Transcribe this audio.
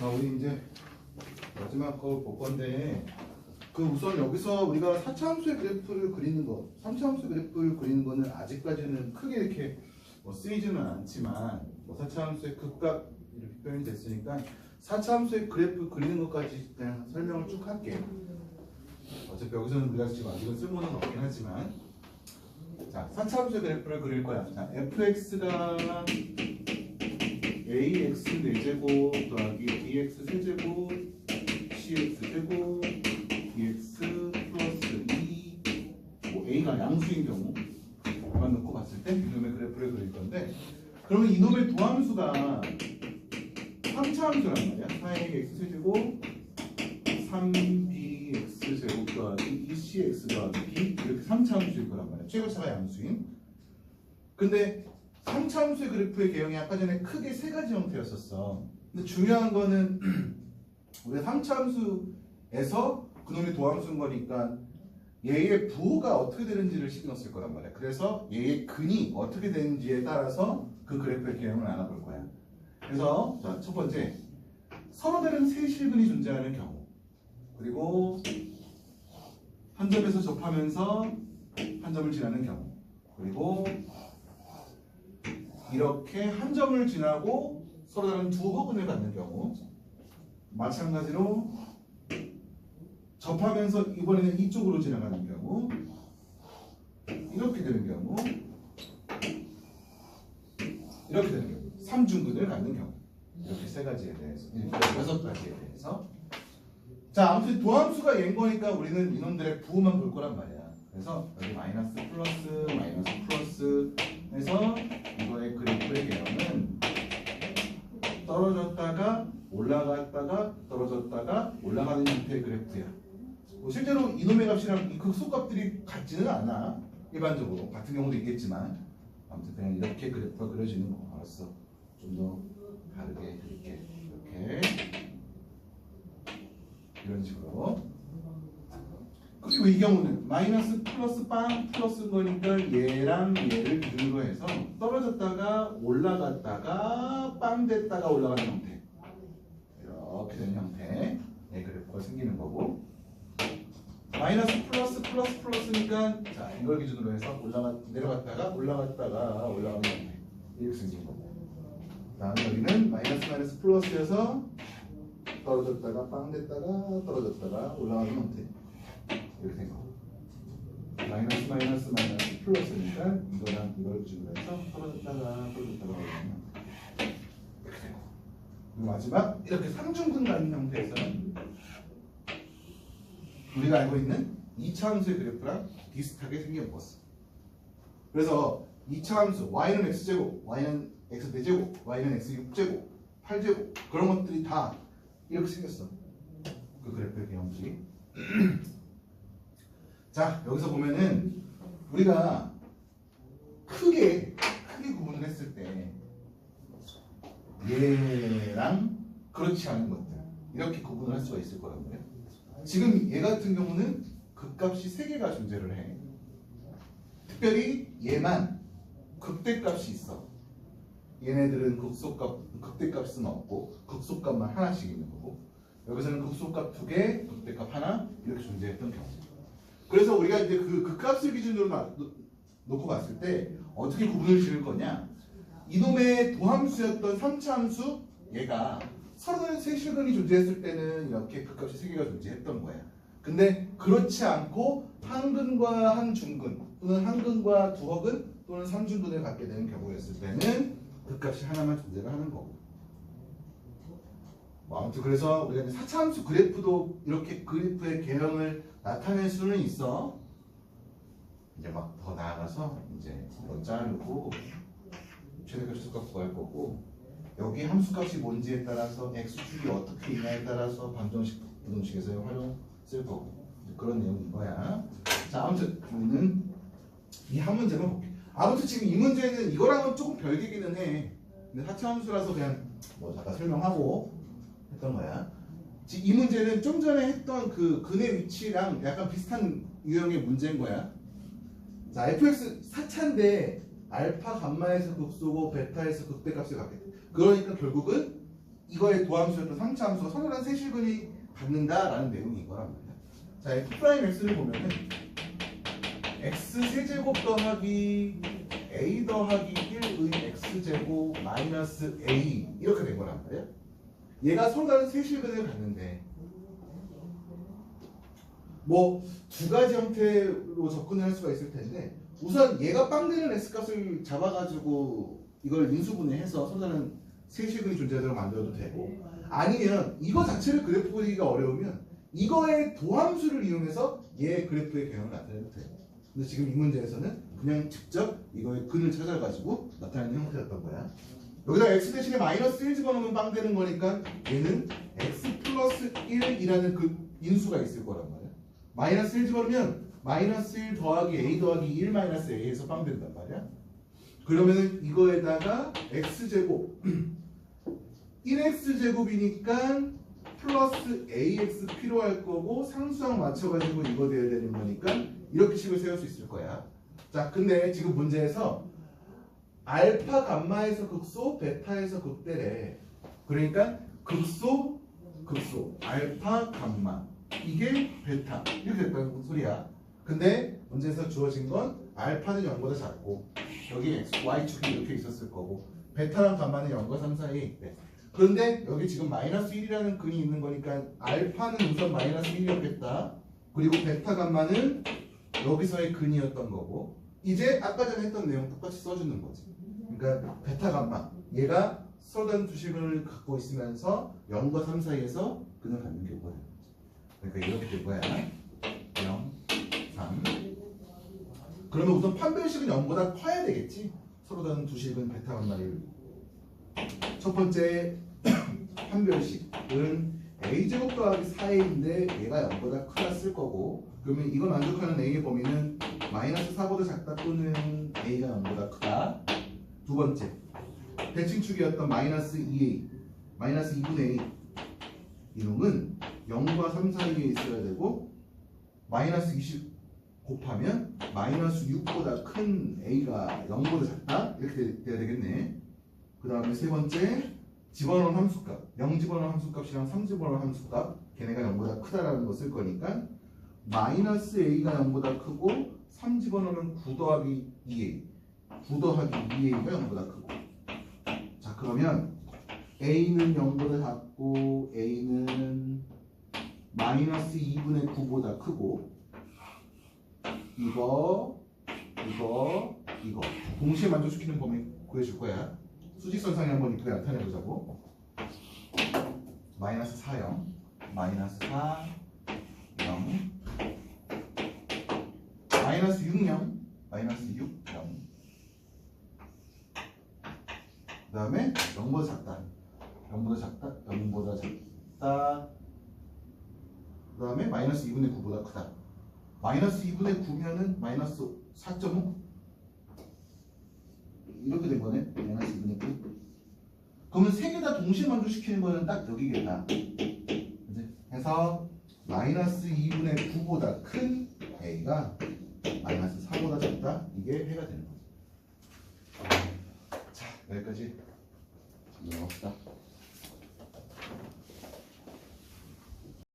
자, 우리 이제 마지막 거 볼 건데, 우선 여기서 우리가 4차함수의 그래프를 그리는 거, 3차함수 그래프를 그리는 거는 아직까지는 크게 이렇게 쓰이지는 않지만, 4차함수의 극값 이렇게 표현이 됐으니까 4차함수의 그래프 그리는 것까지 그냥 설명을 쭉 할게요. 어차피 여기서는 우리가 지금 아직은 쓸모는 없긴 하지만, 자, 4차함수의 그래프를 그릴 거야. 자, fx가 ax 4제곱 더하기 bx 세제곱 cx 제곱 dx 플러스 2 a가 양수인 경우만 놓고 봤을 때 이놈의 그래프를 그릴 건데, 그러면 이놈의 도함수가 3차함수란 말이야. 4ax 세제곱 3bx 제곱 더하기 2cx 더하기 b 이렇게 3차함수일 거란 말이야. 최고차가 양수인. 근데 3차함수의 그래프의 개형이 아까 전에 크게 세 가지 형태였었어. 근데 중요한 거는 우리가 3차함수에서 그놈이 도함수인 거니까 얘의 부호가 어떻게 되는지를 신경 쓸 거란 말이야. 그래서 얘의 근이 어떻게 되는지에 따라서 그 그래프의 개형을 알아볼 거야. 그래서 자, 첫 번째, 서로 다른 세 실근이 존재하는 경우, 그리고 한 점에서 접하면서 한 점을 지나는 경우, 그리고 이렇게 한 점을 지나고 서로 다른 두 허근을 갖는 경우, 마찬가지로 접하면서 이번에는 이쪽으로 지나가는 경우, 이렇게 되는 경우, 이렇게 되는 경우, 삼중근을 갖는 경우, 이렇게 세 가지에 대해서, 여섯 가지에 대해서. 자, 아무튼 도함수가 얘인 거니까 우리는 이놈들의 부호만 볼 거란 말이야. 그래서 여기 마이너스 플러스 해서 이거의 그래프의 개형은 떨어졌다가 올라갔다가 떨어졌다가 올라가는 형태의 그래프야. 실제로 이놈의 값이랑 이 극소값들이 같지는 않아. 일반적으로 같은 경우도 있겠지만, 아무튼 그냥 이렇게 그래프가 그려지는 거. 알았어. 좀 더 다르게 그릴게. 이렇게 이런 식으로. 그리고 이 경우는 마이너스 플러스 빵 플러스인 거니까 얘랑 얘를 기준으로 해서 떨어졌다가 올라갔다가 빵 됐다가 올라가는 형태, 이렇게 되는 형태의 그래프가 생기는 거고, 마이너스 플러스니까 자, 이걸 기준으로 해서 내려갔다가 올라갔다가 올라가는 형태, 이렇게 생긴 거고, 다음에 여기는 마이너스 플러스여서 떨어졌다가 빵 됐다가 떨어졌다가 올라가는 형태, 이렇게 된 거. 마이너스 플러스니까 이거랑 이걸 기준으로 해서 떨어졌다가 올라가는 형태, 이렇게 된 거. 그리고 마지막 이렇게 삼중근 갖는 형태에서는 우리가 알고 있는 2차 함수의 그래프랑 비슷하게 생겨먹었어. 그래서 2차 함수 y는 x제곱, y는 x 4제곱, y는 x 6제곱, 8제곱 그런 것들이 다 이렇게 생겼어. 그 그래프의 개형들이. 자, 여기서 보면은 우리가 크게 구분을 했을 때 얘랑 그렇지 않은 것들 이렇게 구분을 할 수가 있을 거란 말이에요. 지금 얘 같은 경우는 극값이 3개가 존재를 해. 특별히 얘만 극대값이 있어. 얘네들은 극대값은 없고 극소값만 하나씩 있는 거고, 여기서는 극소값 2개, 극대값 하나 이렇게 존재했던 경우. 그래서 우리가 이제 그 값을 기준으로 놓고 봤을 때 어떻게 구분을 지을 거냐? 이놈의 도함수였던 3차 함수 얘가 서로 세 실근이 존재했을 때는 이렇게 그 값이 3개가 존재했던 거야. 근데 그렇지 않고 한 근과 한 중근 또는 한 근과 두 허근 또는 3중근을 갖게 되는 경우였을 때는 그 값이 하나만 존재를 하는 거고. 아무튼 그래서 우리가 4차 함수 그래프도 이렇게 그래프의 개형을 나타낼 수는 있어. 이제 막 더 나아가서 이제 이거 자르고 최대값 최소값 구할 거고, 여기 함수값이 뭔지에 따라서 x축이 어떻게 있냐에 따라서 방정식 부등식에서 활용 쓸 거고, 그런 내용인 거야. 자, 아무튼 우리는 이 한 문제만 볼게. 아무튼 지금 이 문제는 이거랑은 조금 별개기는 해. 근데 4차 함수라서 그냥 잠깐 설명하고 했던 거야. 지금 이 문제는 좀 전에 했던 그 근의 위치랑 약간 비슷한 유형의 문제인 거야. 자, fx 4차인데 알파 감마에서 극소고 베타에서 극대값을 갖게 돼. 그러니까 결국은 이거의 도함수였던 상차함수가 서로란 세실근이 갖는다라는 내용이 이거란 말이야. 자, F'X를 보면은 x 세제곱 더하기 a 더하기 1의 x제곱 마이너스 a 이렇게 된 거란 말이야. 얘가 서로 다른 세실근을 갖는데 뭐 두 가지 형태로 접근을 할 수가 있을 텐데 우선 얘가 빵 되는 x값을 잡아가지고 이걸 인수분해해서 서로 다른 세실근이 존재하도록 만들어도 되고 아니면 이거 자체를 그래프 그리기가 어려우면 이거의 도함수를 이용해서 얘의 그래프의 개형을 나타내도 돼요. 근데 지금 이 문제에서는 그냥 직접 이거의 근을 찾아가지고 나타내는 형태였던 거야. 여기다 x 대신에 마이너스 1 집어넣으면 빵 되는 거니까 얘는 x 플러스 1이라는 그 인수가 있을 거란 말이야. 마이너스 1 집어넣으면 마이너스 1 더하기 a 더하기 1 마이너스 a에서 빵 된단 말이야. 그러면은 이거에다가 x제곱 1x제곱이니까 플러스 ax 필요할 거고 상수항 맞춰가지고 이거 돼야 되는 거니까 이렇게 식을 세울 수 있을 거야. 자, 근데 지금 문제에서 알파 감마에서 극소 베타에서 극대래. 그러니까 극소 알파 감마 이게 베타 이렇게 됐다는 소리야. 근데 문제에서 주어진 건 알파는 0보다 작고 여기 x, y축이 이렇게 있었을 거고 베타랑 감마는 0과 3 사이에 있대. 그런데 여기 지금 마이너스 1이라는 근이 있는 거니까 알파는 우선 마이너스 1이었겠다. 그리고 베타 감마는 여기서의 근이었던 거고 이제 아까 전에 했던 내용 똑같이 써주는 거지. 그러니까 베타 감마 얘가 서로 다른 두 식을 갖고 있으면서 0과 3 사이에서 근을 갖는 경우가 되는 거지. 그러니까 이렇게 될 거야. 0, 3. 그러면 우선 판별식은 0보다 커야 되겠지. 서로 다른 두 식은 베타 감마를. 첫 번째 판별식은 a제곱 더하기 4a인데 얘가 0보다 크다 쓸 거고 그러면 이걸 만족하는 a의 범위는 마이너스 4보다 작다 또는 a가 0보다 크다. 두 번째 대칭축이었던 마이너스 2a 마이너스 2분의 a 이놈은 0과 3 사이에 있어야 되고 마이너스 20 곱하면 마이너스 6보다 큰 a가 0보다 작다 이렇게 돼야 되겠네. 그 다음에 세 번째 집어넣은 함수값 0 집어넣은 함수값이랑 3 집어넣은 함수값 걔네가 0보다 크다라는 거 쓸 거니까 마이너스 a가 0보다 크고 3 집어넣으면 9 더하기 2a 9 더하기 2a가 0보다 크고 자 그러면 a는 0보다 작고 a는 마이너스 2분의 9보다 크고 이거 동시에 만족시키는 범위 구해줄 거야. 수직선상에 한번 이쁘게 나타내보자고. 마이너스 4, 0 마이너스 4, 0 마이너스 6, 0 마이너스 6, 0 그 다음에 0보다 작다 0보다 작다 0보다 작다 그 다음에 마이너스 2분의 9보다 크다. 마이너스 2분의 9면은 마이너스 4.5 이렇게 된 거네. 마이너스 2분의 9 그러면 세 개 다 동시에 만족시키는 거는 딱 여기겠다. 그치? 해서 마이너스 2분의 9보다 큰 a가 마이너스 4보다 작다 이게 해가 되는 거지. 자 여기까지 넘어갑시다.